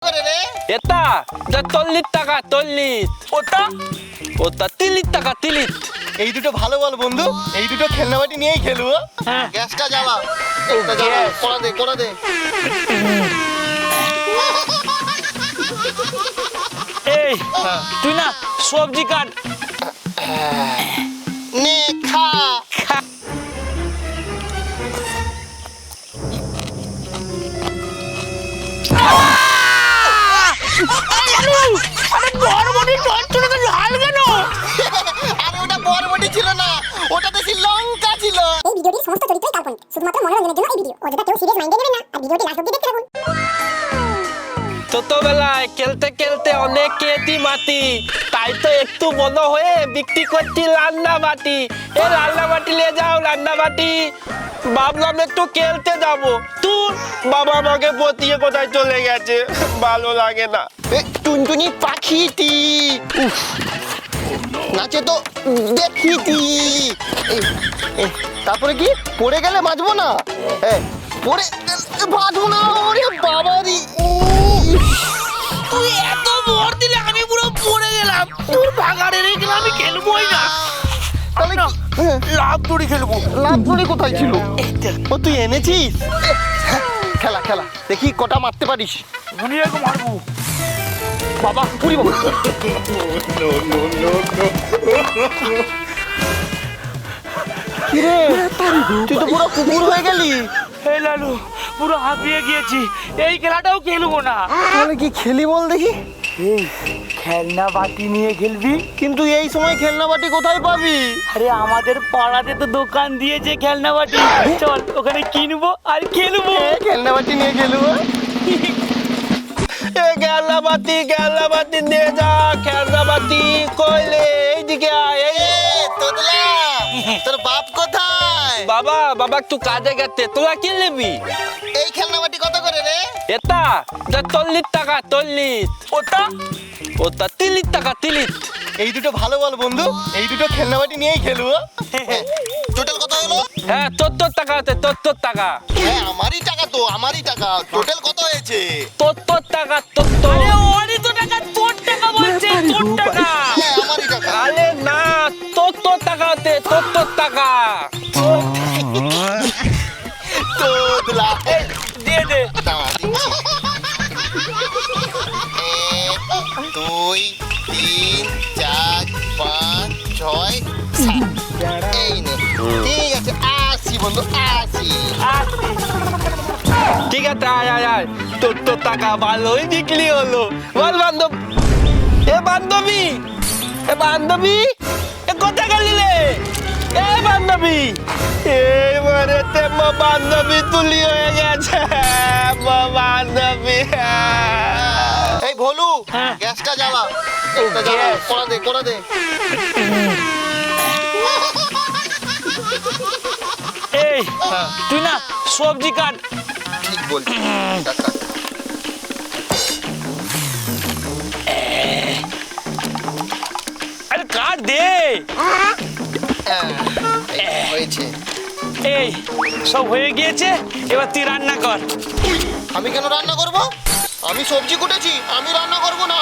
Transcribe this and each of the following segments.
করে রে এটা যা 40 টাকা 40 ওটা ওটা 30 টাকা 30 এই দুটো ভালো বল বন্ধু, এই দুটো খেলনাবাটি নিয়েই খেলবো। হ্যাঁ। গ্যাসটা জ্বালা, একটা জ্বালা, করা দে করা দে। এই তুই না সবজি কাট। নে খা। আরে ওটা বরবটি ছিল না, ওটাতে ছিল লঙ্কা ছিল। এই ভিডিওটির সমস্ত চরিত্রই কাল্পনিক, শুধুমাত্র মনোরঞ্জনের জন্য এই ভিডিও। অযথা কেউ সিরিয়াস মাইন্ডে নেবেন না আর ভিডিওটি লাস্ট অবধি দেখতে থাকুন। ছোটবেলায় খেলতে খেলতে অনেক কেটি মাটি, তাই তো একটু বড় হয়ে বিক্রি করছি রান্না বাটি। এ রান্না বাটি নিয়ে যাও রান্না বাটি। ভাবলাম একটু খেলতে যাবো, তুই বাবা আমাকে পতিয়ে কোথায় চলে গেছে, ভালো লাগে না। এ টুনটুনি পাখিটি উফ, নাচে তো দেখিটি। তারপরে কি পড়ে গেলে বাঁচবো না? পড়ে বাঁচবো না, ওরে বাবারি। তুই এত ভর দিলে আমি পুরো পড়ে গেলাম। তোর ভাগাড়ে রেখে আমি খেলবোই না। তাহলে কি? লাভ দড়ি খেলবো। লাভ ধরে কোথায় ছিল? ও তুই এনেছিস? খেলা খেলা দেখি কটা মারতে পারিস। দুনিয়াকে মারবো। বাবা পুরি বাবা। কিরে তুই তো পুরো কুকুর হয়ে গেলি। হে লালু, পুরো হাঁপিয়ে গিয়েছি। এই খেলাটাও খেলবো না। তাহলে কি খেলি বল দেখি। এই খেলনা বাটি নিয়ে খেলবি? কিন্তু এই সময় খেলনা বাটি কোথায় পাবি? আরে আমাদের পাড়াতে তো দোকান দিয়েছে খেলনা বাটি। চল ওখানে কিনবো আর খেলবো। খেলনা বাটি নিয়ে খেলবো। এ খেলনা বাতি নিয়ে যা। খেলনা বাতি কইলে এইদিকে আয়। তোদলা তোর বাপ কোথায়? বাবা বাবা একটু কাজে গেছে, তোরা কি নিবি? এই খেলনা বাটি কত করে রে? এটা যা 40 টাকা 40 ওটা ওটা 30 টাকা 30 এই দুটো ভালো বল বন্ধু, এই দুটো খেলনা বাটি নিয়েই খেলবো। টোটাল কত হলো? হ্যাঁ 70 টাকা আছে 70 টাকা হ্যাঁ আমারই টাকা তো, আমারই টাকা। টোটাল কত হয়েছে? 70 টাকা 70। আরে ওরই তো টাকা, তোর টাকা বলছে, তোর টাকা। হ্যাঁ আমারই টাকা। আরে না 70 টাকা আছে 70 টাকা। তোদলা দিয়ে দে। দাঁড়া দিচ্ছি। 1 2 3 4 5 6 7 এই নে। ঠিক আছে আসি বন্ধু আসি। ঠিক আছে আয় আয় আয় 70 টাকা ভালোই বিক্রি হলো। বল বান্ধব, এ বান্ধবী, এ বান্ধবী, এ কোথায় গেলি রে? এ বান্ধবী, এবারে তে বান্ধবী তুলি হয়ে গেছে। বান্ধবী এই ভোলু হ্যাঁ। গ্যাসটা জ্বালা, একটা জ্বালা, গ্যাস। করা দে করা দে। এই তুই না সবজি কাট। ঠিক বলছিস কাকা। আরে কাট দে। এই হয়েছে। এই সব হয়ে গিয়েছে, এবার তুই রান্না কর। আমি কেন রান্না করব? আমি সবজি কুটেছি, আমি রান্না করব না।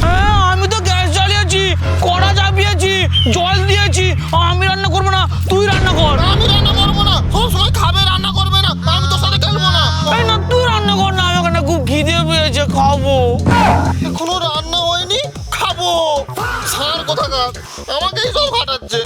হ্যাঁ আমি তো গ্যাস জ্বালিয়েছি, কড়া চাপিয়েছি, জল দিয়েছি। আমি রান্না করবো না, তুই রান্না কর। আমি রান্না করব না, সব সময় খাবে রান্না করবে না, আমি তোর সাথে খেলবো না। এই না তুই রান্না কর না, আমার না খুব খিদে পেয়েছে, খাবো। এখনো রান্না হয়নি, খাবো। সার কোথাকার, আমাকেই সব ঘাটাচ্ছে।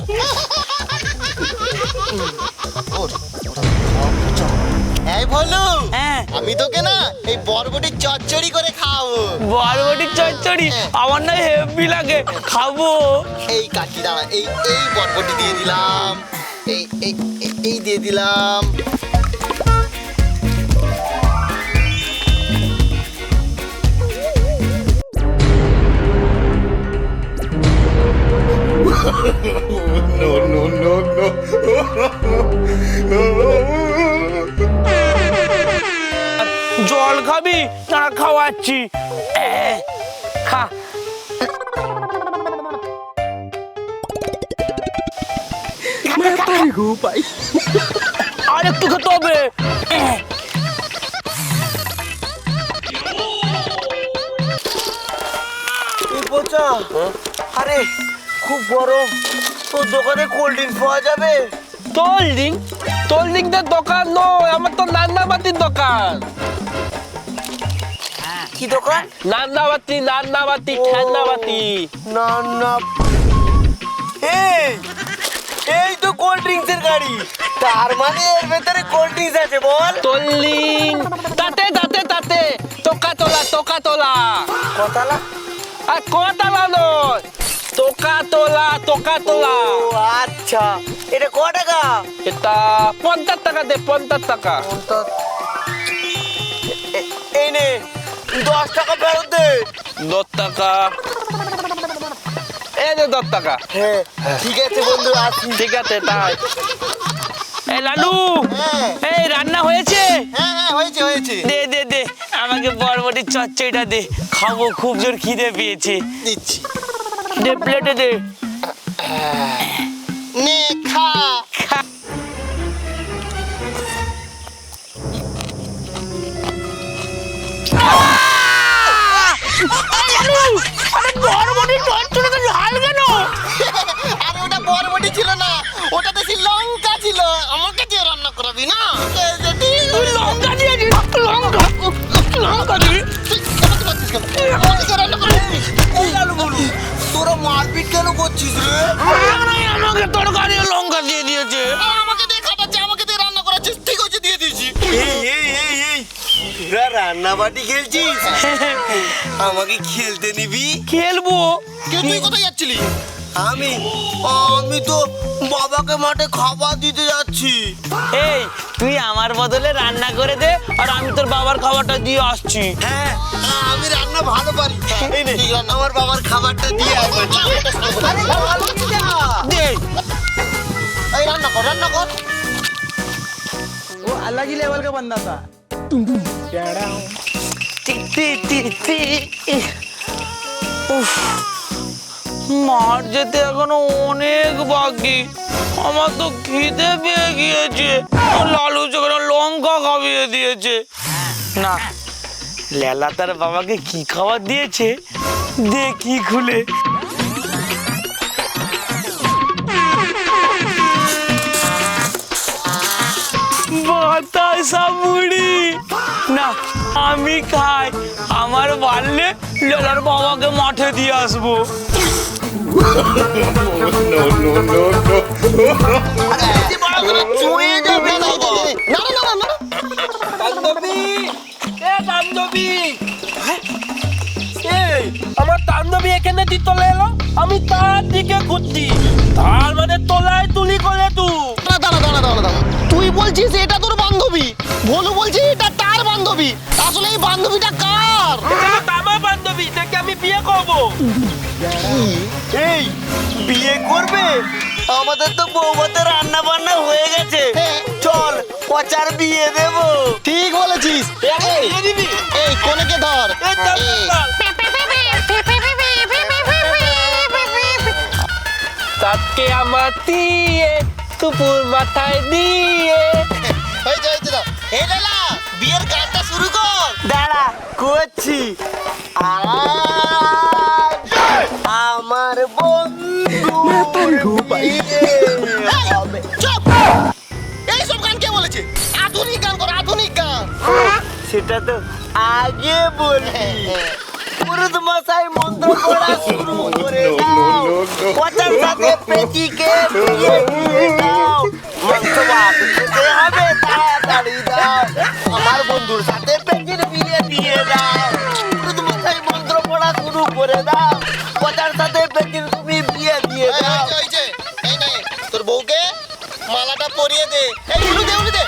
এই বলু হ্যাঁ আমি তোকে না এই বরবটির চচ্চড়ি করে খাওয়াবো। বরবটির চচ্চড়ি আমার না হেভি লাগে, খাবো। এই কাঠি দাঁড়া, এই এই বরবটি দিয়ে দিলাম, এই এই এই দিয়ে দিলাম। জল খাবি? তারা খাওয়াচ্ছি। খা। আর একটু খেতে হবে। পচা আরে খুব গরম তোর দোকানে কোল্ড ড্রিঙ্কস পাওয়া যাবে তোল্ডিং তোল্ডিংদের দোকান নয়, আমার তো নান্নাবাতির দোকান। কি দোকান নান্নাবাতি নান্নাবাতি ঠান্নাবাতি। না না এই এই তো কোল্ড ড্রিঙ্কস এর গাড়ি তার মানে এর ভেতরে কোল্ড ড্রিঙ্কস আছে বল তোল্ডিং তাতে তাতে তাতে তোকা তোলা তোকা তোলা। কতালা আর কতালা নয়, তোকা তোলা তোকা তোলা। ও আচ্ছা এটা ক টাকা এটা 50 টাকা দে, 50 টাকা। এই নে 10 টাকা ফেরত দে 10 টাকা, এই যে 10 টাকা। হ্যাঁ ঠিক আছে বন্ধু আসি ঠিক আছে তাই। এই লালু, হ্যাঁ। এই রান্না হয়েছে? হ্যাঁ হ্যাঁ হয়েছে হয়েছে দে দে দে আমাকে বরবটির চচ্চড়িটা দে, খাবো, খুব জোর খিদে পেয়েছে। দিচ্ছি দে প্লেটে দে। নে খা। আরে বরবটির চচ্চড়িটা ঝাল কেন? আরে ওটা বরবটি ছিল না, ওটা বেশি লঙ্কা ছিল। আমাকে দিয়ে রান্না করাবি না? তুই লঙ্কা দিয়েছিস? লঙ্কা লঙ্কা দিবি? আমাকে দিয়ে রান্না করাবি? এই লালু বলু তোরা মারপিট কেন করছিস রে আমাকে তরকারি লঙ্কা দিয়ে দিয়েছে। আমাকে দিয়ে খাটাচ্ছে, আমাকে দিয়ে রান্না করাচ্ছিস। ঠিক আছে দিয়ে দিয়েছি। এই তোরা রান্না বাটি খেলছিস আমাকে খেলতে নিবি খেলবো। কে তুই কোথায় যাচ্ছিলি? আমি আমি তো বাবাকে মাঠে খাবার দিতে যাচ্ছি এই তুই আমার বদলে রান্না করে দে, আর আমি তোর বাবার খাবারটা দিয়ে আসছি। হ্যাঁ আমি রান্না ভালো পারি এই নে আমার বাবার খাবারটা দিয়ে আয় আরে ভালো যা দে। এই রান্না কর, রান্না কর। वो अलग ही लेवल का बंदा था উফ, মার যেতে এখনো অনেক বাকি। আমার তো খিদে পেয়ে গিয়েছে। লালু সেখানে লঙ্কা খাইয়ে দিয়েছে। না, লেলা তার বাবাকে কি খাবার দিয়েছে দেখি খুলে। বাতাসা মুড়ি না, আমি খাই। আমার বাড়লে লেলার বাবাকে মাঠে দিয়ে আসবো। চুয়ে যাবে না না না না না। বান্ধবী, এ বান্ধবী, এই আমার বান্ধবী এখানে দি চলে এলো, আমি তার দিকে ঘুরছি। তার মানে তোলায় তুলি করে তুই। দাঁড়া দাঁড়া দাঁড়া দাঁড়া, তুই বলছিস এটা তোর বান্ধবী, ভোলু বলছিস এটা তার বান্ধবী। আসলে এই বান্ধবীটা কার? এটা আমার বান্ধবী, তাকে আমি বিয়ে করবো। এই বিয়ে করবে আমাদের তো বৌভাতে রান্না বান্না হয়ে গেছে হ্যাঁ। চল পচার বিয়ে দেবো ঠিক বলেছিস। এই, বিয়ে দিবি? এই কোনেকে ধর। এই চল, এই, চল। তাকে আমার দিয়ে তুপুর মাথায় দিয়ে। হয়েছে হয়েছে দাও। এই লেলা, বিয়ের গানটা শুরু কর। দাঁড়া করছি আজ আমার বন্ধু বিয়ে হবে। চুপ! এইসব গান কে বলেছে? আধুনিক গান কর, আধুনিক গান। সেটা তো আগে বলি পুরুষ মশাই মন্ত্র পড়া শুরু করে দাও পচার সাথে পেঁচিকে বিয়ে দিয়ে দাও মাংস ভাত খেতে হবে তাড়াতাড়ি দাও আমার বন্ধুর সাথে পেঁচির বিয়ে দিয়ে দাও পুরুষ মশাই মন্ত্র পড়া শুরু করে দাও পচার সাথে পেঁচির তুমি বিয়ে দিয়ে এই, দাও হয়েছে, হয়েছে। এই নে, তোর বউকে মালাটা পরিয়ে দে। এই উলু দে, উলু দে।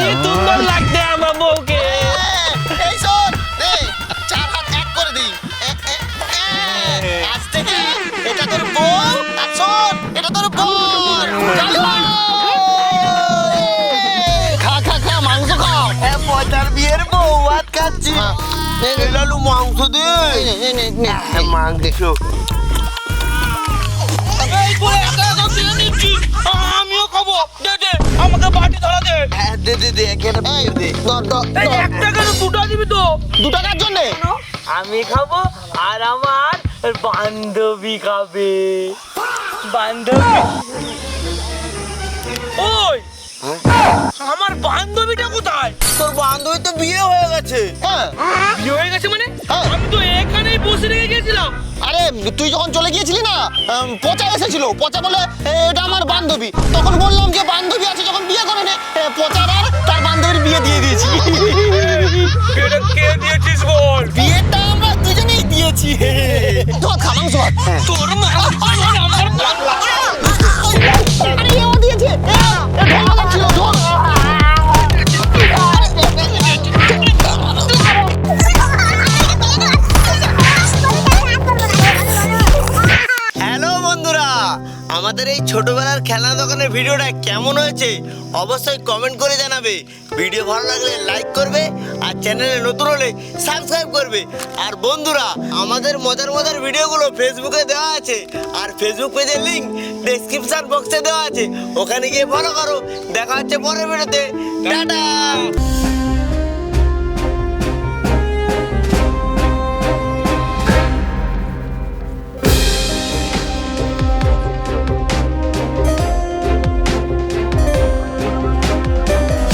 কি সুন্দর লাগছে আমার বউকে। এই শোন, নে, 4 হাত এক করে দিই। আজ থেকে এটা তোর বউ, আর শোন, এটা তোর বোন। চলো। খা খা খা, মাংস খাও। পচার বিয়ের বউ ভাত খাচ্ছি হ্যাঁ, নে, নে। লালু মাংস দে নে, নে, নে, নে। মাংস এই বলে একটা দিয়ে নিচ্ছি, আমিও খাবো। খাবো, দে দে আমাকে বাটি ধরা দে। হ্যাঁ, দে দে দে এখানে এই, দে। এই একটা কেন দুটো দিবি তো? 2 টাকার জন্য আমি খাবো আর আমার বান্ধবী খাবে। বান্ধবী ওই আমার বান্ধবীটা কোথায়? তোর বান্ধবী তো বিয়ে হয়ে গেছে। হ্যাঁ বিয়ে হয়ে গেছে মানে? হ্যাঁ। আমি তো এখানেই বসে রেখে গেছিলাম। আরে তুই যখন চলে গিয়েছিলি না, পচা এসেছিল। পচা বলে এটা আমার বান্ধবী। তখন বললাম যে বান্ধবী আছে যখন বিয়ে করে নে। পচার আর তার বান্ধবীর বিয়ে দিয়ে দিয়েছি। এটা কে দিয়েছিস বল? বিয়েটা আমরা দুজনেই দিয়েছি। তোমার খালাম সোয়াদ। তোর মা আমার আরে এও দিয়েছে। ঢোল লাগছিল ঢোল। হ্যালো বন্ধুরা, আমাদের এই ছোটবেলার খেলনা দোকানের ভিডিওটা কেমন হয়েছে অবশ্যই কমেন্ট করে জানাবে। ভিডিও ভালো লাগলে লাইক করবে আর চ্যানেলে নতুন হলে সাবস্ক্রাইব করবে। আর বন্ধুরা, আমাদের মজার মজার ভিডিওগুলো ফেসবুকে দেওয়া আছে আর ফেসবুক পেজের লিংক ডেসক্রিপশন বক্সে দেওয়া আছে, ওখানে গিয়ে ফলো করো। দেখা হচ্ছে পরের ভিডিওতে। টাটা।